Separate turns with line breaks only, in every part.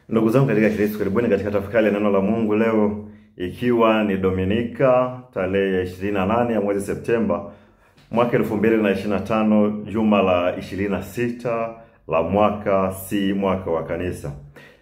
Ndugu zangu katika Kristo, karibuni katika tafakari ya neno la Mungu leo, ikiwa ni Dominika tarehe 28 ya mwezi Septemba mwaka 2025, juma la 26 la mwaka C, mwaka wa kanisa.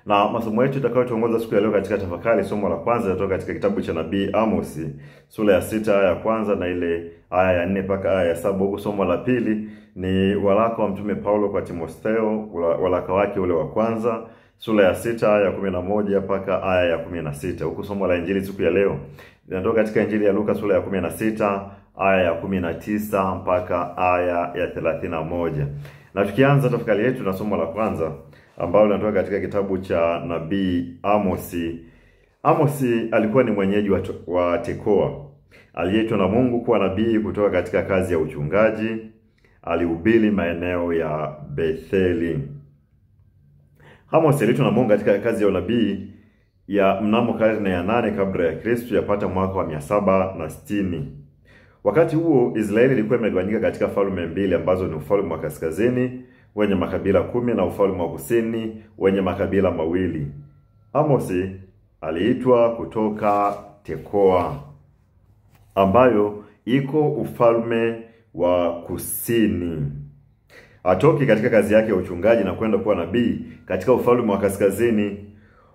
Na masomo yetu tutakayotuongoza siku ya leo katika tafakari, somo la kwanza linatoka katika kitabu cha nabii Amos, sura ya 6 aya ya kwanza na ile aya ya 4 mpaka aya ya 7. Huko somo la pili ni waraka wa mtume Paulo kwa Timotheo, waraka wake ule wa kwanza, sura ya 6 aya ya 11 mpaka aya ya 16. Huko somo la injili siku ya leo linatoka katika injili ya Luka sura ya 16 aya ya 19 mpaka aya ya 31. Na tukianza tafakari yetu na somo la kwanza ambalo linatoka katika kitabu cha nabii Amos. Amos alikuwa ni mwenyeji wa Tekoa. Aliitwa na Mungu kuwa nabii kutoka katika kazi ya uchungaji. Alihubiri maeneo ya Betheli. Amos aliitwa na Mungu katika kazi ya unabii ya mnamo karne ya 8 kabla ya Kristo, yapata mwaka wa 760. Wakati huo Israeli ilikuwa imegawanyika katika falme mbili ambazo ni ufalme wa kaskazini wenye makabila 10 na ufalme wa kusini wenye makabila mawili. Amos aliitwa kutoka Tekoa ambayo iko ufalme wa kusini. Atoki katika kazi yake ya uchungaji na kwenda kuwa nabii katika ufalme wa kaskazini.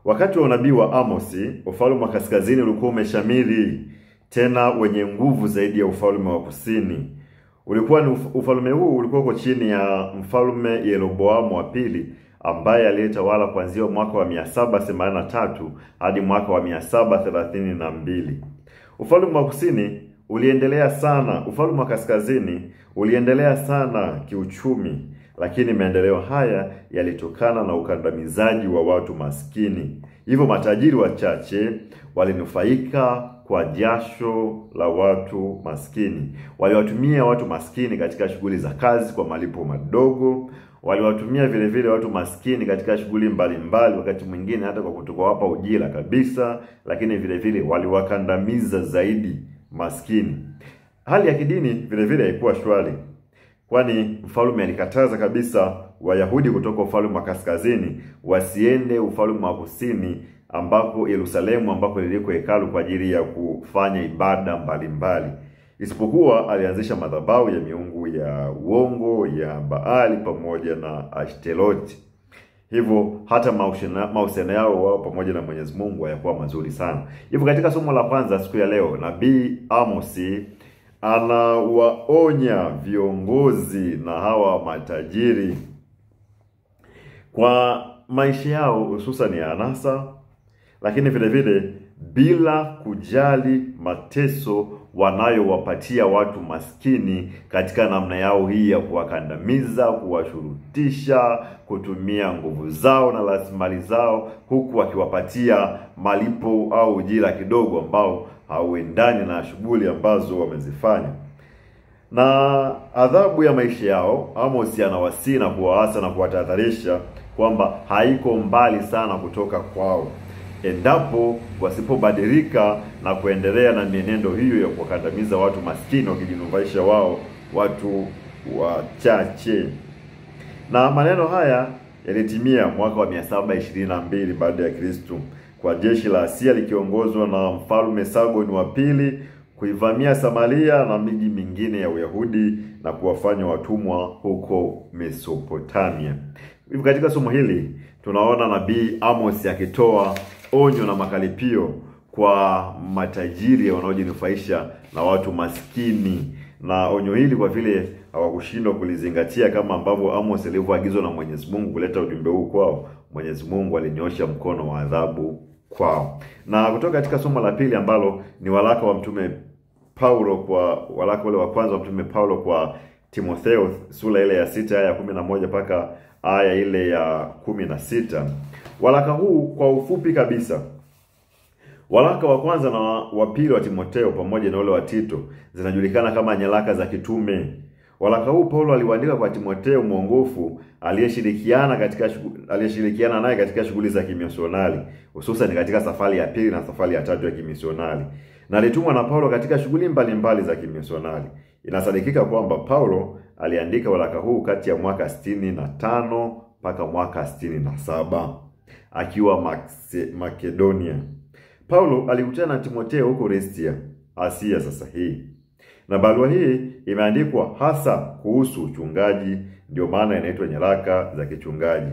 Wakati wa unabii wa Amos, ufalme wa kaskazini ulikuwa umeshamiri tena wenye nguvu zaidi ya ufalme wa kusini. Ufalme huu ulikuwa kwa chini ya mfalme Yeroboamu wa pili, ambaye aliyetawala kuanzia mwaka wa 783 hadi mwaka wa 732. Ufalme wa kusini uliendelea sana, ufalme wa kaskazini uliendelea sana kiuchumi, lakini maendeleo haya yalitokana na ukandamizaji wa watu maskini. Hivyo matajiri wachache walinufaika kwa jasho la watu maskini. Waliwatumia watu maskini katika shughuli za kazi kwa malipo madogo. Waliwatumia vile vile watu maskini katika shughuli mbalimbali, wakati mwingine hata kwa kutowapa ujira kabisa, lakini vile vile waliwakandamiza zaidi maskini. Hali ya kidini vile vile haikuwa shwari, kwani mfalme alikataza kabisa Wayahudi kutoka ufalme wa kaskazini wasiende ufalme wa kusini, ambako Yerusalemu ambako liliko hekalu kwa ajili ya kufanya ibada mbalimbali. Isipokuwa alianzisha madhabahu ya miungu ya uongo ya Baali pamoja na Ashtoreth. Hivyo hata mahusiano yao wao pamoja na Mwenyezi Mungu hayakuwa mazuri sana. Hivyo katika somo la kwanza siku ya leo, nabii Amos anawaonya viongozi na hawa matajiri kwa maisha yao hususan ya anasa, lakini vile vile bila kujali mateso wanayowapatia watu maskini katika namna yao hii ya kuwakandamiza, kuwashurutisha, kutumia nguvu zao na rasilimali zao, huku wakiwapatia malipo au ujira kidogo ambao hauendani na shughuli ambazo wamezifanya. Na adhabu ya maisha yao, Amos anawasihi na kuwaasa na kuwatahadharisha kwamba haiko mbali sana kutoka kwao, endapo wasipobadilika na kuendelea na mienendo hiyo ya kuwakandamiza watu maskini wakijinufaisha wao watu wachache. Na maneno haya yalitimia mwaka wa 722 baada ya Kristo, kwa jeshi la Asia likiongozwa na mfalme Sargon wa pili kuivamia Samaria na miji mingine ya Uyahudi na kuwafanya watumwa huko Mesopotamia. Hivi katika somo hili tunaona nabii Amos akitoa onyo na makaripio kwa matajiri wanaojinufaisha na watu maskini. Na onyo hili kwa vile hawakushindwa kulizingatia kama ambavyo Amos alivyoagizwa na Mwenyezi Mungu kuleta ujumbe huu kwao, Mwenyezi Mungu alinyosha mkono wa adhabu kwao. Na kutoka katika somo la pili ambalo ni waraka wa mtume Paulo, kwa waraka ule wa kwanza wa mtume Paulo kwa Timotheo, sura ile ya 6 aya ya 11 mpaka aya ile ya 16. Waraka huu kwa ufupi kabisa, waraka wa kwanza na wa pili wa Timotheo pamoja na ule wa Tito zinajulikana kama nyaraka za kitume. Waraka huu Paulo aliuandika kwa Timotheo mwongofu aliyeshirikiana naye katika shughuli za kimisionari, hususan katika safari ya pili na safari ya tatu ya kimisionari. Na alitumwa na Paulo katika shughuli mbalimbali za kimisionari. Inasadikika kwamba Paulo aliandika waraka huu kati ya mwaka 65 mpaka mwaka 67. akiwa Makedonia. Paulo alikutana na Timotheo huko Listia, Asia sasa hii. Na barua hii imeandikwa hasa kuhusu uchungaji, ndio maana inaitwa nyaraka za kichungaji.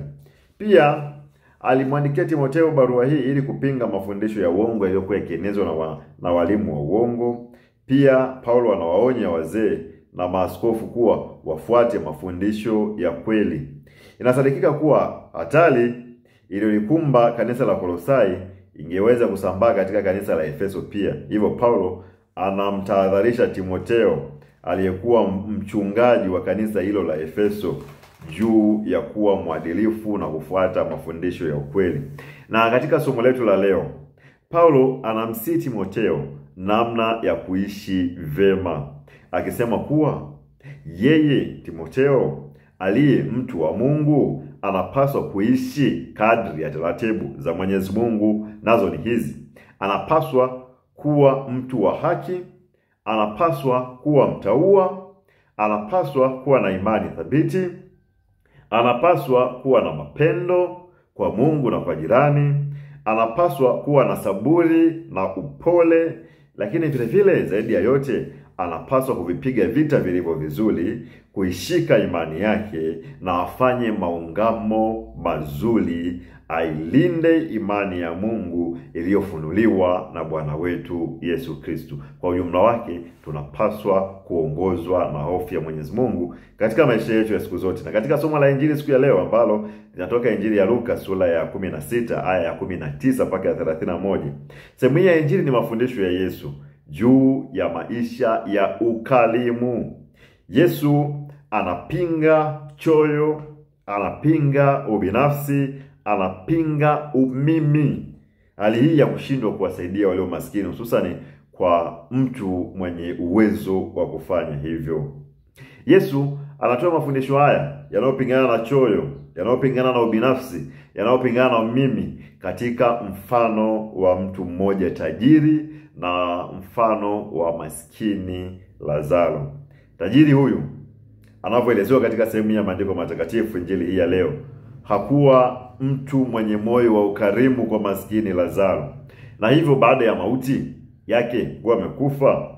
Pia alimwandikia Timotheo barua hii ili kupinga mafundisho ya uongo yaliyokuwa yakienezwa na walimu wa uongo. Pia Paulo anawaonya wazee na maaskofu kuwa wafuate mafundisho ya kweli. Inasadikika kuwa hatari iliyolikumba kanisa la Kolosai ingeweza kusambaa katika kanisa la Efeso pia. Hivyo Paulo anamtahadharisha Timotheo aliyekuwa mchungaji wa kanisa hilo la Efeso juu ya kuwa mwadilifu na kufuata mafundisho ya ukweli. Na katika somo letu la leo, Paulo anamsihi Timotheo namna ya kuishi vema, akisema kuwa yeye Timotheo aliye mtu wa Mungu anapaswa kuishi kadri ya taratibu za Mwenyezi Mungu, nazo ni hizi: anapaswa kuwa mtu wa haki, anapaswa kuwa mtaua, anapaswa kuwa na imani thabiti, anapaswa kuwa na mapendo kwa Mungu na kwa jirani, anapaswa kuwa na saburi na upole, lakini vile vile zaidi ya yote anapaswa kuvipiga vita vilivyo vizuri, kuishika imani yake na afanye maungamo mazuri, ailinde imani ya Mungu iliyofunuliwa na Bwana wetu Yesu Kristo. Kwa ujumla wake, tunapaswa kuongozwa na hofu ya Mwenyezi Mungu katika maisha yetu ya siku zote. Na katika somo la Injili siku ya leo ambalo linatoka Injili ya Luka sura ya 16 aya ya 19 mpaka ya 31. Sehemu hii ya Injili ni mafundisho ya Yesu juu ya maisha ya ukarimu. Yesu anapinga choyo, anapinga ubinafsi, anapinga umimi. Hali hii ya kushindwa kuwasaidia walio maskini, hususan kwa mtu mwenye uwezo wa kufanya hivyo. Yesu anatoa mafundisho haya yanayopingana na choyo, yanayopingana na ubinafsi, yanayopingana na umimi katika mfano wa mtu mmoja tajiri na mfano wa maskini Lazaro. Tajiri huyu anavyoelezewa katika sehemu ya maandiko matakatifu Injili hii ya leo, hakuwa mtu mwenye moyo wa ukarimu kwa maskini Lazaro. Na hivyo baada ya mauti yake kuwa amekufa,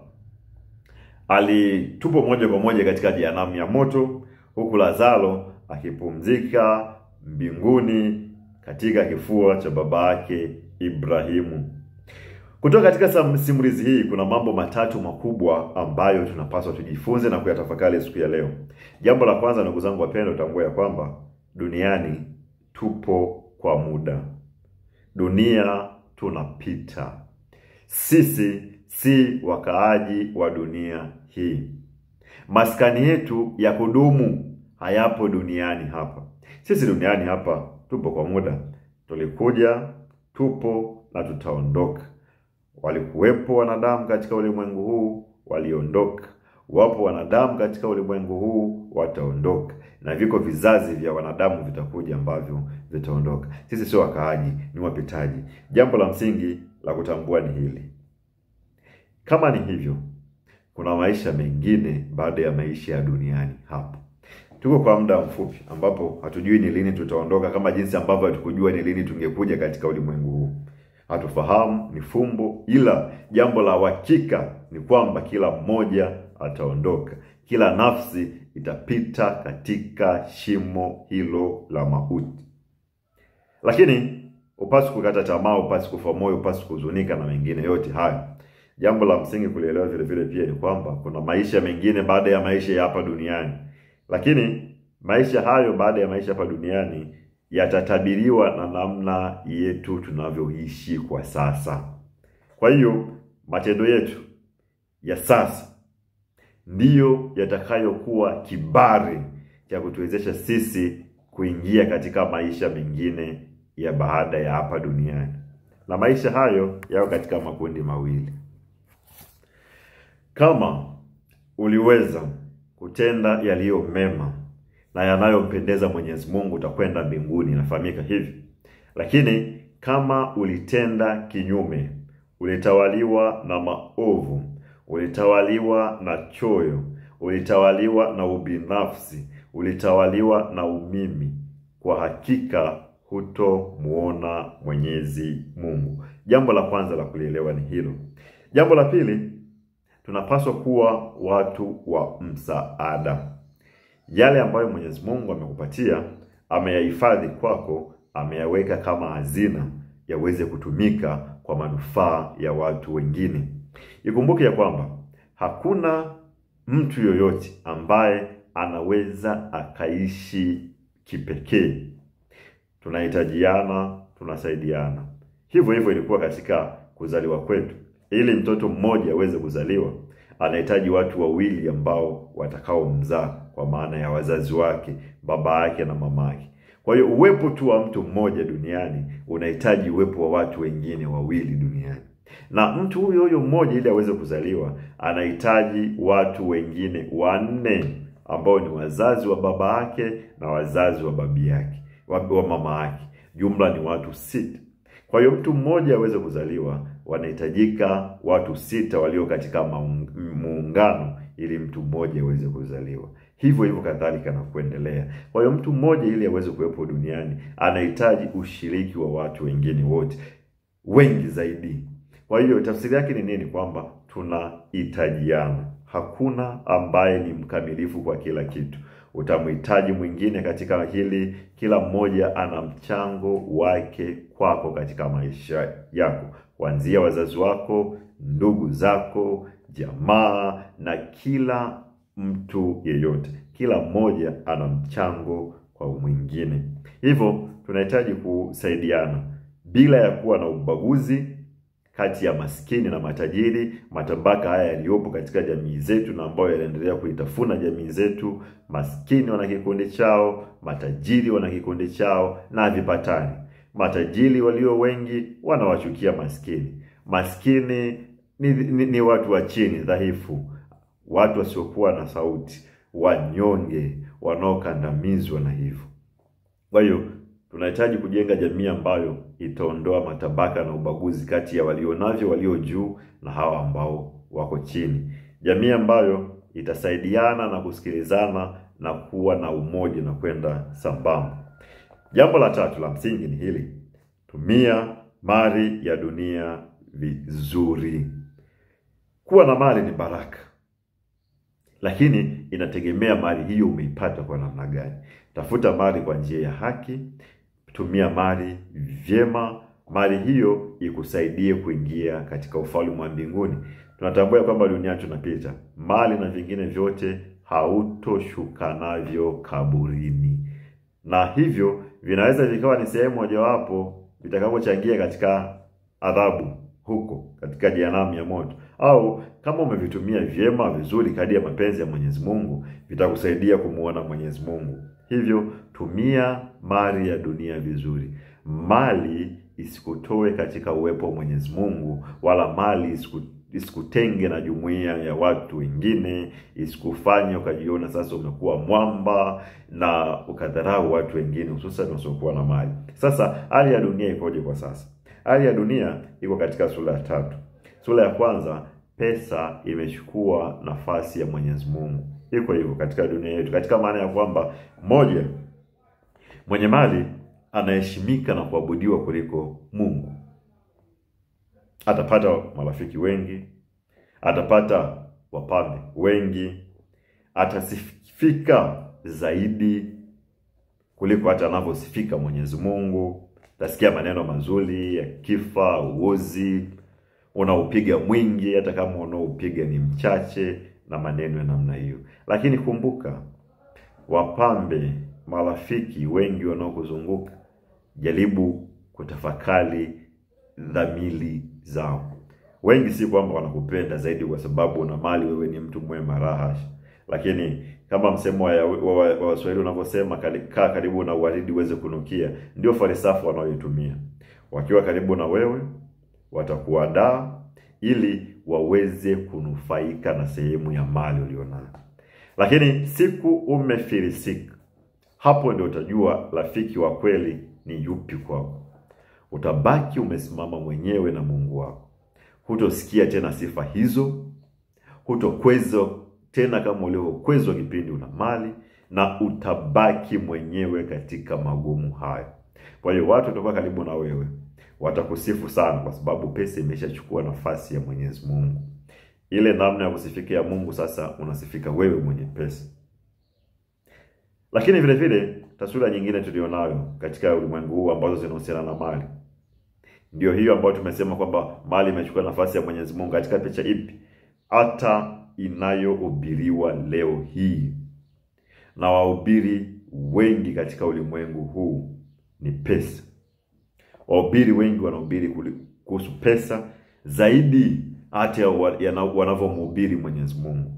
alitupwa moja kwa moja katika jehanamu ya moto, huku Lazaro akipumzika mbinguni katika kifua cha baba yake Ibrahimu. Kutoka katika simulizi hii kuna mambo matatu makubwa ambayo tunapaswa tujifunze na kuyatafakari siku ya leo. Jambo la kwanza, ndugu zangu wapendwa, tutambue ya kwamba duniani tupo kwa muda. Dunia tunapita. Sisi si wakaaji wa dunia hii. Maskani yetu ya kudumu hayapo duniani hapa. Sisi duniani hapa tupo kwa muda. Tulikuja, tupo na tutaondoka. Walikuwepo wanadamu katika ulimwengu huu, waliondoka. Wapo wanadamu katika ulimwengu huu, wataondoka. Na viko vizazi vya wanadamu vitakuja ambavyo vitaondoka. Sisi sio wakaaji, ni wapitaji. Jambo la msingi la kutambua ni hili: kama ni hivyo, kuna maisha mengine baada ya maisha ya duniani hapa. Tuko kwa muda mfupi ambapo hatujui ni lini tutaondoka, kama jinsi ambavyo hatukujua ni lini tungekuja katika ulimwengu huu. Hatufahamu, ni fumbo, ila jambo la hakika ni kwamba kila mmoja ataondoka. Kila nafsi itapita katika shimo hilo la mauti. Lakini upasi kukata tamaa, upasi kufa moyo, upasi kuhuzunika na mengine yote hayo. Jambo la msingi kulielewa vile vile pia ni kwamba kuna maisha mengine baada ya maisha ya hapa duniani. Lakini maisha hayo baada ya maisha hapa duniani yatatabiriwa na namna yetu tunavyoishi kwa sasa. Kwa hiyo matendo yetu ya sasa ndiyo yatakayokuwa kibali cha kutuwezesha sisi kuingia katika maisha mengine ya baada ya hapa duniani. Na maisha hayo yao katika makundi mawili. Kama uliweza kutenda yaliyo mema na yanayompendeza Mwenyezi Mungu, utakwenda mbinguni, inafahamika hivi. Lakini kama ulitenda kinyume, ulitawaliwa na maovu, ulitawaliwa na choyo, ulitawaliwa na ubinafsi, ulitawaliwa na umimi, kwa hakika hutomuona Mwenyezi Mungu. Jambo la kwanza la kulielewa ni hilo. Jambo la pili, tunapaswa kuwa watu wa msaada. Yale ambayo Mwenyezi Mungu amekupatia, ameyahifadhi kwako, ameyaweka kama hazina yaweze kutumika kwa manufaa ya watu wengine. Ikumbuke ya kwamba hakuna mtu yoyote ambaye anaweza akaishi kipekee. Tunahitajiana, tunasaidiana. Hivyo ilikuwa katika kuzaliwa kwetu. Ili mtoto mmoja aweze kuzaliwa, anahitaji watu wawili ambao watakao mzaa, kwa maana ya wazazi wake, baba yake na mama yake. Kwa hiyo uwepo tu wa mtu mmoja duniani unahitaji uwepo wa watu wengine wawili duniani. Na mtu huyo mmoja ili aweze kuzaliwa, anahitaji watu wengine 4 ambao ni wazazi wa baba yake na wazazi wa babi yake, wa mama yake. Jumla ni watu 6. Kwa hiyo mtu mmoja aweze kuzaliwa, wanahitajika watu 6 walio katika muungano ili mtu mmoja aweze kuzaliwa. Hivyo kadhalika na kuendelea. Kwa hiyo mtu mmoja ili aweze kuwepo duniani, anahitaji ushiriki wa watu wengine wote, wengi zaidi. Kwa hiyo tafsiri yake ni nini? Kwamba tunahitajiana. Hakuna ambaye ni mkamilifu kwa kila kitu. Utamhitaji mwingine katika hili. Kila mmoja ana mchango wake kwako katika maisha yako, kuanzia wazazi wako, ndugu zako, jamaa na kila mtu yeyote. Kila mmoja ana mchango kwa mwingine. Hivyo tunahitaji kusaidiana bila ya kuwa na ubaguzi kati ya maskini na matajiri. Matabaka haya yaliyopo katika jamii zetu na ambayo yanaendelea kuitafuna jamii zetu. Maskini wana kikundi chao, matajiri wana kikundi chao, na havipatani. Matajiri walio wengi wanawachukia maskini. Maskini ni watu wa chini, dhaifu, watu wasiokuwa na sauti, wanyonge, wanaokandamizwa na hivyo. Kwa hiyo tunahitaji kujenga jamii ambayo itaondoa matabaka na ubaguzi kati ya walionavyo, walio juu, na hawa ambao wako chini. Jamii ambayo itasaidiana na kusikilizana na kuwa na umoja na kwenda sambamba. Jambo la tatu la msingi ni hili: tumia mali ya dunia vizuri. Kuwa na mali ni baraka, lakini inategemea mali hiyo umeipata kwa namna gani. Tafuta mali kwa njia ya haki, tumia mali vyema, mali hiyo ikusaidie kuingia katika ufalme wa mbinguni. Tunatambua kwamba dunia tunapita, mali na vingine vyote hautoshuka navyo kaburini, na hivyo vinaweza vikawa ni sehemu mojawapo vitakapochangia katika adhabu huko katika jehanamu ya moto, au kama umevitumia vyema vizuri kadri ya mapenzi ya Mwenyezi Mungu, vitakusaidia kumuona Mwenyezi Mungu. Hivyo tumia mali ya dunia vizuri. Mali isikutoe katika uwepo wa Mwenyezi Mungu, wala mali isikutenge na jumuiya ya watu wengine, isikufanye ukajiona sasa umekuwa mwamba na ukadharau watu wengine, hususan wasiokuwa na mali. Sasa hali ya dunia ikoje kwa sasa? Hali ya dunia iko katika sura ya 3. Sura ya kwanza, pesa imechukua nafasi ya Mwenyezi Mungu. Iko hivyo katika dunia yetu, katika maana ya kwamba moja, mwenye mali anaheshimika na kuabudiwa kuliko Mungu. Atapata marafiki wengi, atapata wapambe wengi, atasifika zaidi kuliko hata anavyosifika Mwenyezi Mungu. Utasikia maneno mazuri ya kifa, uozi, unaupiga mwingi hata kama unaoupiga ni mchache, na maneno ya namna hiyo. Lakini kumbuka, wapambe, marafiki wengi wanaokuzunguka, jaribu kutafakari dhamiri zao. Wengi si kwamba wanakupenda zaidi kwa sababu una mali, wewe ni mtu mwema, rahash. Lakini kama msemo wa Waswahili unavyosema, kaa karibu na waridi uweze kunukia, ndio falsafa wanayoitumia. Wakiwa karibu na wewe, watakuandaa ili waweze kunufaika na sehemu ya mali ulionayo. Lakini siku umefilisika, hapo ndio utajua rafiki wa kweli ni yupi kwako. Utabaki umesimama mwenyewe na Mungu wako. Hutosikia tena sifa hizo, hutokwezwa tena kama ulivyokwezwa kipindi una mali, na utabaki mwenyewe katika magumu hayo. Kwa hiyo watu watakuwa karibu na wewe watakusifu sana, kwa sababu pesa imeshachukua nafasi ya Mwenyezi Mungu. Ile namna ya kusifikia Mungu sasa unasifika wewe mwenye pesa. Lakini vile vile taswira nyingine tulionayo katika ulimwengu huu ambazo zinahusiana na mali, ndio hiyo ambayo tumesema kwamba mali imechukua nafasi ya Mwenyezi Mungu. Katika picha ipi? Hata inayohubiriwa leo hii na wahubiri wengi katika ulimwengu huu ni pesa. Wahubiri wengi wanahubiri kuhusu pesa zaidi hata wanavyomhubiri Mwenyezi Mungu.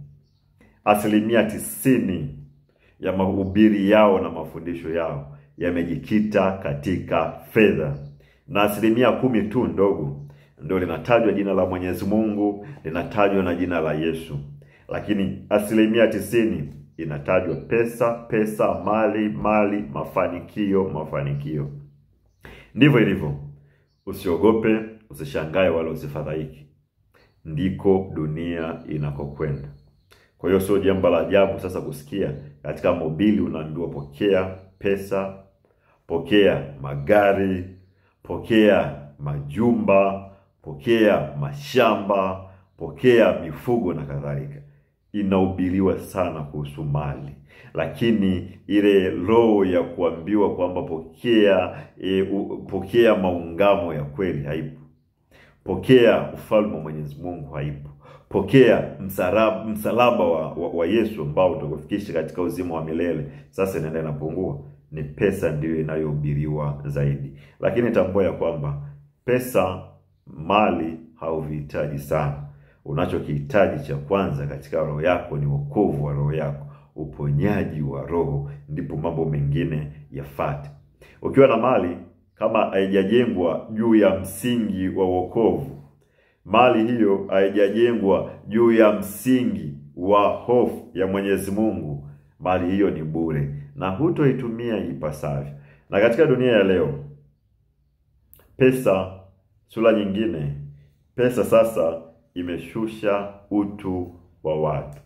90% ya mahubiri yao na mafundisho yao yamejikita katika fedha, na 10% tu ndogo ndio linatajwa jina la Mwenyezi Mungu, linatajwa na jina la Yesu. Lakini 90% inatajwa pesa, mali, mafanikio. Ndivyo ilivyo. Usiogope, usishangae wala usifadhaiki. Ndiko dunia inakokwenda. Kwa hiyo sio jambo la ajabu sasa kusikia katika mobili unaambiwa pokea pesa, pokea magari, pokea majumba, pokea mashamba, pokea mifugo na kadhalika. Inahubiriwa sana kuhusu mali, lakini ile roho ya kuambiwa kwamba pokea maungamo ya kweli haipo. Pokea ufalme wa Mwenyezi Mungu haipo. Pokea msalaba wa Yesu ambao utakufikisha katika uzima wa milele. Sasa inaenda inapungua. Ni pesa ndiyo inayohubiriwa zaidi. Lakini tambua ya kwamba pesa, mali hauvihitaji sana. Unachokihitaji cha kwanza katika roho yako ni wokovu wa roho yako, uponyaji wa roho, ndipo mambo mengine yafuate. Ukiwa na mali kama haijajengwa juu ya msingi wa wokovu, mali hiyo haijajengwa juu ya msingi wa hofu ya Mwenyezi Mungu, mali hiyo ni bure na hutoitumia ipasavyo. Na katika dunia ya leo, pesa, sura nyingine, pesa sasa imeshusha utu wa watu.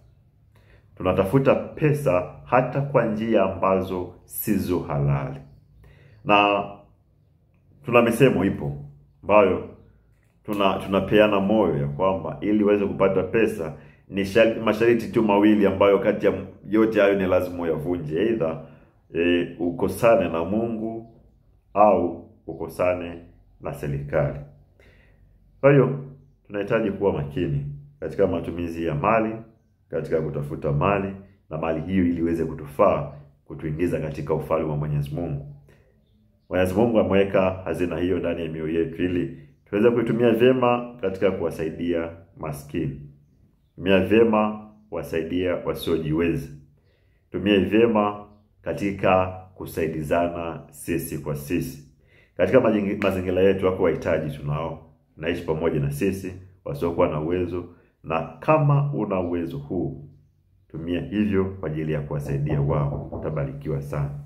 Tunatafuta pesa hata kwa njia ambazo sizo halali. Na tuna misemo ipo ambayo tunapeana moyo ya kwamba ili uweze kupata pesa ni masharti tu mawili ambayo kati ya yote hayo ni lazima uyavunje. Aidha ukosane na Mungu au ukosane na serikali. Kwa hiyo tunahitaji kuwa makini katika matumizi ya mali, katika kutafuta mali, na mali hiyo ili iweze kutufaa kutuingiza katika ufalme wa Mwenyezi Mungu. Mwenyezi Mungu ameweka hazina hiyo ndani ya mioyo yetu ili tuweze kuitumia vyema katika kuwasaidia maskini. Tumia vyema kuwasaidia wasiojiweza. Tumia vyema katika kusaidizana sisi kwa sisi. Katika mazingira yetu wako wahitaji tunao, naishi pamoja na sisi wasiokuwa na uwezo, na kama una uwezo huu tumia hivyo kwa ajili ya kuwasaidia wao. Utabarikiwa sana.